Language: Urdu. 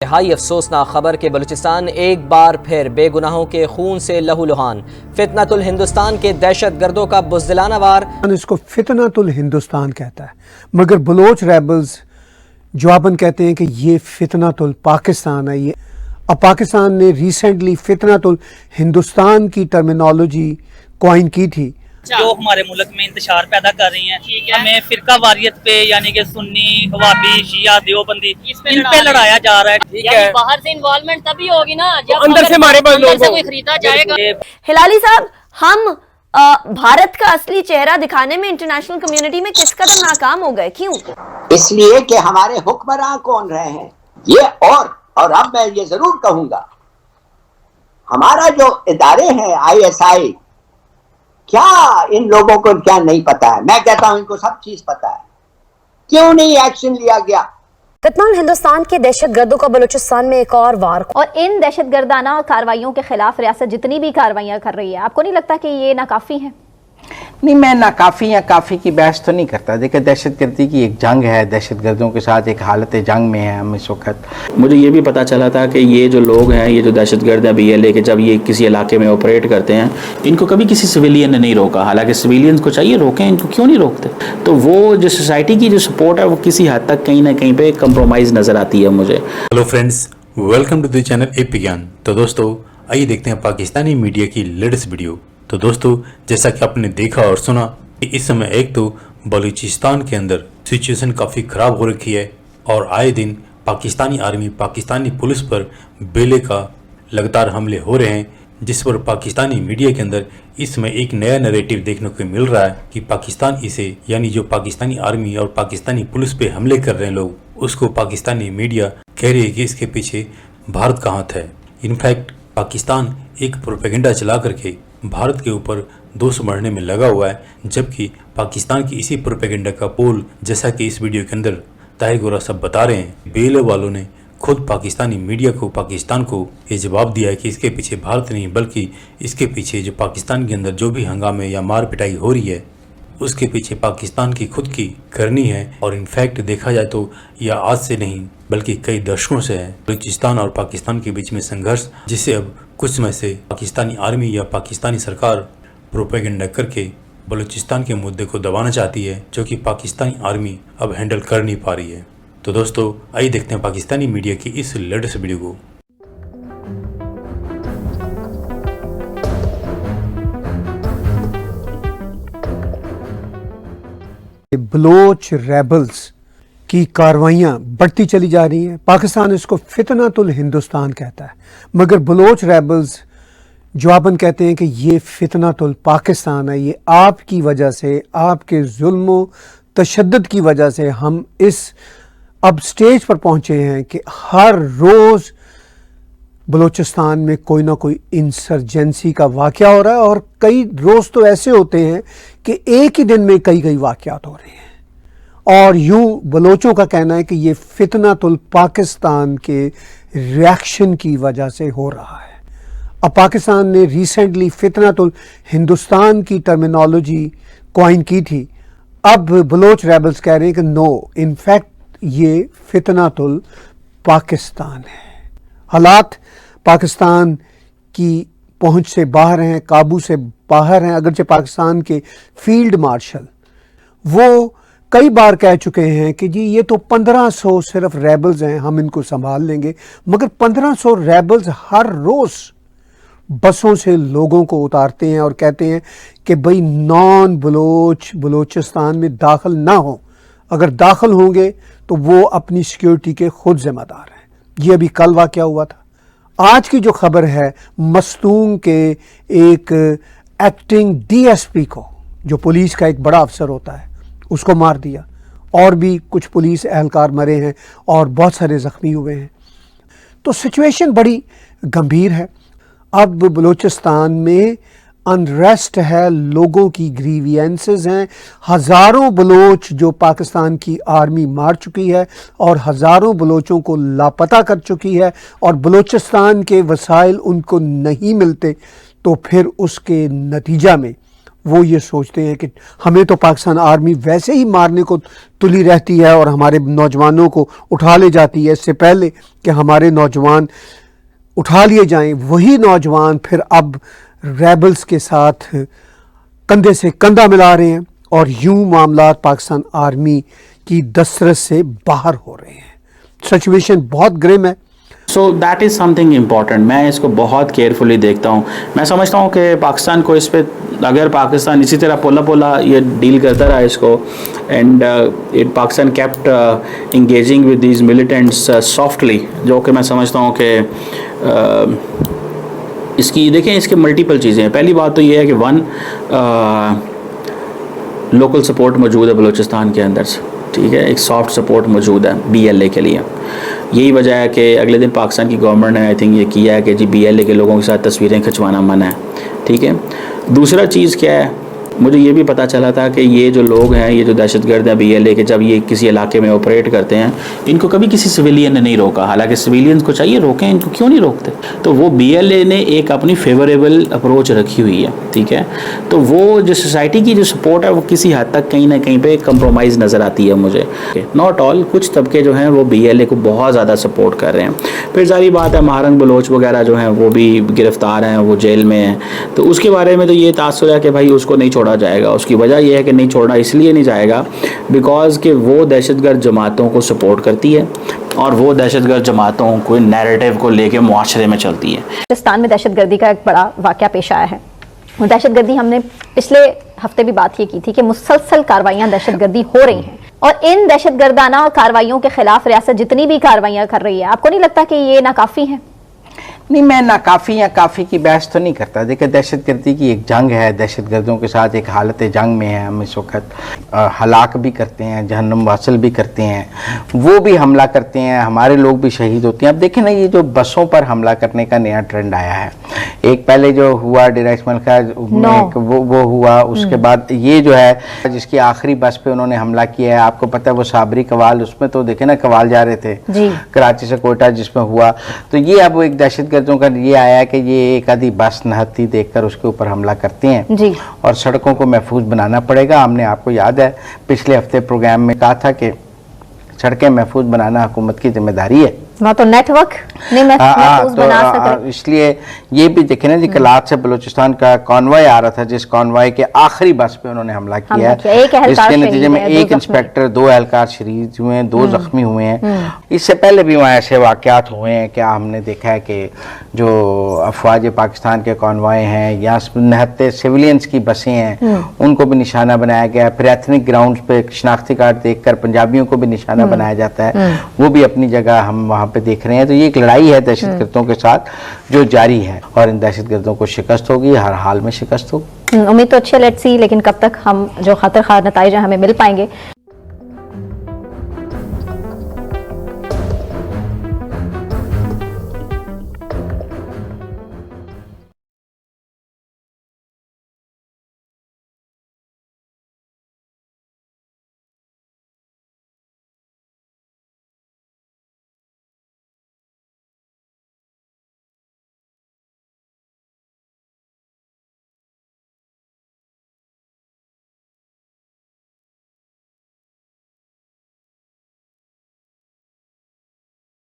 انتہائی افسوسناک خبر کہ بلوچستان ایک بار پھر بے گناہوں کے خون سے لہو لہان، فتنۃ الہندوستان کے دہشت گردوں کا بزدلانہ وار۔ اس کو فتنۃ الہندوستان کہتا ہے، مگر بلوچ ریبلز جواباً کہتے ہیں کہ یہ فتنۃ الپاکستان ہے۔ اب پاکستان نے ریسنٹلی فتنۃ الہندوستان کی ٹرمینالوجی کوائن کی تھی جو ہمارے ملک میں انتشار پیدا کر رہی ہیں۔ ہمیں فرقہ واریت پہ یعنی کہ سنی، وہابی، شیعہ، دیوبندی ان پہ لڑایا جا رہا ہے۔ یعنی باہر سے انوالومنٹ تبھی ہوگی نا جب اندر سے ہمارے پاس لوگ کوئی خریدا جائے گا۔ ہلالی صاحب، ہم بھارت کا اصلی چہرہ دکھانے میں انٹرنیشنل کمیونٹی میں کس قدر ناکام ہو گئے؟ کیوں؟ اس لیے کہ ہمارے حکمراں کون رہے ہیں یہ اور اب میں یہ ضرور کہوں گا، ہمارا جو ادارے ہیں ISI، کیا ان لوگوں کو کیا نہیں پتا ہے؟ میں کہتا ہوں ان کو سب چیز پتا ہے، کیوں نہیں ایکشن لیا گیا؟ فتنہ ہندوستان کے دہشت گردوں کا بلوچستان میں ایک اور وار، اور ان دہشت گردانہ کارروائیوں کے خلاف ریاست جتنی بھی کارروائیاں کر رہی ہے، آپ کو نہیں لگتا کہ یہ ناکافی ہیں؟ نہیں، میں ناکافی یا کافی کی بحث تو نہیں کرتا۔ دیکھیں، دہشت گردی کی ایک جنگ ہے، دہشت گردوں کے ساتھ ایک حالت جنگ میں ہیں ہم اس وقت۔ مجھے یہ بھی پتا چلا تھا کہ یہ جو لوگ ہیں، یہ جو دہشت گرد ہیں BLA کے، جب یہ کسی علاقے میں آپریٹ کرتے ہیں، ان کو کبھی کسی سویلین نے نہیں روکا، حالانکہ سویلینز کو چاہیے روکیں، ان کو کیوں نہیں روکتے؟ تو وہ جو سوسائٹی کی جو سپورٹ ہے وہ کسی حد تک کہیں نہ کہیں پہ کمپرومائز نظر آتی ہے مجھے۔ Hello friends, welcome to the channel AP Gyan. تو دوستو، آئیے دیکھتے ہیں پاکستانی میڈیا کی لیٹسٹ ویڈیو۔ تو دوستو، جیسا کہ آپ نے دیکھا اور سنا کہ اس سمے ایک تو بلوچستان کے اندر سچویشن کافی خراب ہو رکھی ہے، اور آئے دن پاکستانی آرمی، پاکستانی پولیس پر بیلے کا لگاتار حملے ہو رہے ہیں، جس پر پاکستانی میڈیا کے اندر اس میں ایک نیا نیریٹو دیکھنے کو مل رہا ہے کہ پاکستان اسے، یعنی جو پاکستانی آرمی اور پاکستانی پولیس پہ حملے کر رہے ہیں لوگ، اس کو پاکستانی میڈیا کہہ رہی ہے کہ اس کے پیچھے بھارت کا ہاتھ ہے۔ انفیکٹ پاکستان ایک پروپیگنڈا چلا کر کے بھارت کے اوپر دوست بڑھنے میں لگا ہوا ہے، جبکہ پاکستان کی اسی پروپیگنڈا کا پول، جیسا کہ اس ویڈیو کے اندر طاہر گورا صاحب بتا رہے ہیں، BLA والوں نے خود پاکستانی میڈیا کو، پاکستان کو یہ جواب دیا ہے کہ اس کے پیچھے بھارت نہیں، بلکہ اس کے پیچھے جو پاکستان کے اندر جو بھی ہنگامے یا مار پٹائی ہو رہی ہے، اس کے پیچھے پاکستان کی خود کی کرنی ہے۔ اور انفیکٹ دیکھا جائے تو یہ آج سے نہیں بلکہ کئی دشکوں سے ہے بلوچستان اور پاکستان کے بیچ میں سنگھرش، جسے اب کچھ میں سے پاکستانی آرمی یا پاکستانی سرکار پروپیگنڈا کر کے بلوچستان کے مدعے کو دبانا چاہتی ہے، جو کہ پاکستانی آرمی اب ہینڈل کر نہیں پا رہی ہے۔ تو دوستو، آئیے دیکھتے ہیں پاکستانی میڈیا کی اس لیٹسٹ ویڈیو کو۔ بلوچ ریبلز کی کارروائیاں بڑھتی چلی جا رہی ہیں۔ پاکستان اس کو فتنۃ الہندوستان کہتا ہے، مگر بلوچ ریبلز جواباً کہتے ہیں کہ یہ فتنۃ الپاکستان ہے۔ یہ آپ کی وجہ سے، آپ کے ظلم و تشدد کی وجہ سے ہم اس اب سٹیج پر پہنچے ہیں کہ ہر روز بلوچستان میں کوئی نہ کوئی انسرجنسی کا واقعہ ہو رہا ہے، اور کئی روز تو ایسے ہوتے ہیں کہ ایک ہی دن میں کئی واقعات ہو رہے ہیں۔ اور یوں بلوچوں کا کہنا ہے کہ یہ فتنۃ الپاکستان کے ریاکشن کی وجہ سے ہو رہا ہے۔ اب پاکستان نے ریسنٹلی فتنۃ الہندوستان کی ٹرمینالوجی کوائن کی تھی، اب بلوچ ریبلز کہہ رہے ہیں کہ نو، انفیکٹ یہ فتنۃ الپاکستان ہے۔ حالات پاکستان کی پہنچ سے باہر ہیں، قابو سے باہر ہیں، اگرچہ پاکستان کے فیلڈ مارشل وہ کئی بار کہہ چکے ہیں کہ جی یہ تو 1500 صرف ریبلز ہیں، ہم ان کو سنبھال لیں گے، مگر 1500 ریبلز ہر روز بسوں سے لوگوں کو اتارتے ہیں اور کہتے ہیں کہ بھئی نان بلوچستان میں داخل نہ ہوں، اگر داخل ہوں گے تو وہ اپنی سیکیورٹی کے خود ذمہ دار ہیں۔ یہ ابھی کل واقعہ ہوا تھا۔ آج کی جو خبر ہے، مستونگ کے ایک ایکٹنگ DSP کو، جو پولیس کا ایک بڑا افسر ہوتا ہے، اس کو مار دیا، اور بھی کچھ پولیس اہلکار مرے ہیں اور بہت سارے زخمی ہوئے ہیں۔ تو سچویشن بڑی گمبھیر ہے۔ اب بلوچستان میں انریسٹ ہے، لوگوں کی گریوینسز ہیں، ہزاروں بلوچ جو پاکستان کی آرمی مار چکی ہے اور ہزاروں بلوچوں کو لاپتہ کر چکی ہے، اور بلوچستان کے وسائل ان کو نہیں ملتے، تو پھر اس کے نتیجہ میں وہ یہ سوچتے ہیں کہ ہمیں تو پاکستان آرمی ویسے ہی مارنے کو تلی رہتی ہے اور ہمارے نوجوانوں کو اٹھا لے جاتی ہے، اس سے پہلے کہ ہمارے نوجوان اٹھا لیے جائیں وہی نوجوان پھر اب ریبلز کے ساتھ کندھے سے کندھا ملا رہے ہیں اور یوں معاملات پاکستان آرمی کی دسترس سے باہر ہو رہے ہیں۔ سچویشن بہت گرم ہے۔ So that is some thing important. میں اس کو بہت کیئرفلی دیکھتا ہوں. میں سمجھتا ہوں کہ پاکستان کو اس پہ اگر پاکستان اسی طرح پولا پولا یہ ڈیل کرتا رہا اس کو and Pakistan kept engaging with these militants softly, جو کہ میں سمجھتا ہوں کہ اس کی دیکھیں اس کے ملٹیپل چیزیں ہیں. پہلی بات تو یہ ہے کہ ون لوکل سپورٹ موجود ہے بلوچستان کے اندر سے، ٹھیک ہے، ایک سافٹ سپورٹ موجود ہے بی ایل اے کے لیے. یہی وجہ ہے کہ اگلے دن پاکستان کی گورنمنٹ نے آئی تھنک یہ کیا ہے کہ جی بی ایل اے کے لوگوں کے ساتھ تصویریں کھنچوانا منع ہے، ٹھیک ہے. دوسرا چیز کیا ہے، مجھے یہ بھی پتہ چلا تھا کہ یہ جو لوگ ہیں، یہ جو دہشت گرد ہیں بی ایل اے کے، جب یہ کسی علاقے میں آپریٹ کرتے ہیں ان کو کبھی کسی سویلین نے نہیں روکا. حالانکہ سویلینز کو چاہیے روکیں، ان کو کیوں نہیں روکتے؟ تو وہ بی ایل اے نے ایک اپنی فیوریبل اپروچ رکھی ہوئی ہے، ٹھیک ہے. تو وہ جو سوسائٹی کی جو سپورٹ ہے وہ کسی حد تک کہیں نہ کہیں پہ کمپرومائز نظر آتی ہے مجھے. ناٹ آل، کچھ طبقے جو ہیں وہ بی ایل اے کو بہت زیادہ سپورٹ کر رہے ہیں. پھر ظاہری بات ہے مہارنگ بلوچ وغیرہ جو ہیں وہ بھی گرفتار ہیں، وہ جیل میں ہیں. تو اس کے بارے میں تو یہ تاثر ہے کہ بھائی اس کو نہیں چھوڑا جائے گا. اس کی وجہ یہ ہے کہ نہیں چھوڑنا اس لیے نہیں جائے گا بیکاز کہ وہ دہشت گرد جماعتوں کو سپورٹ کرتی ہے اور وہ دہشت گرد جماعتوں کو نیریٹو کو لے کے معاشرے میں چلتی ہے. پاکستان میں دہشت گردی کا ایک بڑا واقعہ پیش آیا ہے. اور دہشت گردی ہم نے پچھلے ہفتے بھی بات یہ کی تھی کہ مسلسل کارروائیاں دہشت گردی ہو رہی ہیں اور ان دہشت گردانہ کارروائیوں کے خلاف ریاست جتنی بھی کارروائیاں کر رہی ہے، آپ کو نہیں لگتا کہ یہ ناکافی ہیں؟ نہیں، میں ناکافی یا کافی کی بحث تو نہیں کرتا. دیکھیں دہشت گردی کی ایک جنگ ہے، دہشت گردوں کے ساتھ ایک حالت جنگ میں ہیں ہم اس وقت. ہلاک بھی کرتے ہیں، جہنم واصل بھی کرتے ہیں، وہ بھی حملہ کرتے ہیں، ہمارے لوگ بھی شہید ہوتے ہیں. اب دیکھیں نا یہ جو بسوں پر حملہ کرنے کا نیا ٹرینڈ آیا ہے، ایک پہلے جو ہوا ڈیرہ اسماعیل کا وہ ہوا، اس کے بعد یہ جو ہے جس کی آخری بس پہ انہوں نے حملہ کیا ہے، آپ کو پتہ ہے وہ صابری قوال، اس میں تو دیکھیں نا قوال جا رہے تھے کراچی سے کوئٹہ جس میں ہوا. تو یہ اب ایک دہشت گردوں کا یہ آیا کہ یہ ایک آدھی بس نہتی دیکھ کر اس کے اوپر حملہ کرتے ہیں اور سڑکوں کو محفوظ بنانا پڑے گا. ہم نے آپ کو یاد ہے پچھلے ہفتے پروگرام میں کہا تھا کہ سڑکیں محفوظ بنانا حکومت کی ذمہ داری ہے. وہاں تو نیٹ ورک نہیں محفوظ بنا سکتے. اس لیے یہ بھی دیکھیں نا جی کلات سے بلوچستان کا کانوائے آ رہا تھا، جس کانوائے کے آخری بس پہ انہوں نے حملہ کیا ہے، جس کے نتیجے میں ایک انسپیکٹر، 2 اہلکار شہید ہوئے ہیں، 2 زخمی ہوئے ہیں. اس سے پہلے بھی وہاں ایسے واقعات ہوئے ہیں. کیا ہم نے دیکھا ہے کہ جو افواج پاکستان کے کانوائے ہیں یا نہتے سویلینز کی بسیں ہیں ان کو بھی نشانہ بنایا گیا ہے. پھر ایتھنک گراؤنڈز پہ شناختی کارڈ دیکھ کر پنجابیوں کو بھی نشانہ بنایا جاتا ہے، وہ بھی اپنی جگہ ہم وہاں پہ دیکھ رہے ہیں. تو یہ ایک لڑائی ہے دہشت گردوں کے ساتھ جو جاری ہے اور ان دہشت گردوں کو شکست ہوگی، ہر حال میں شکست ہوگی. امید تو اچھی لیٹس سی، لیکن کب تک ہم جو خاطر خواہ نتائج ہیں ہمیں مل پائیں گے.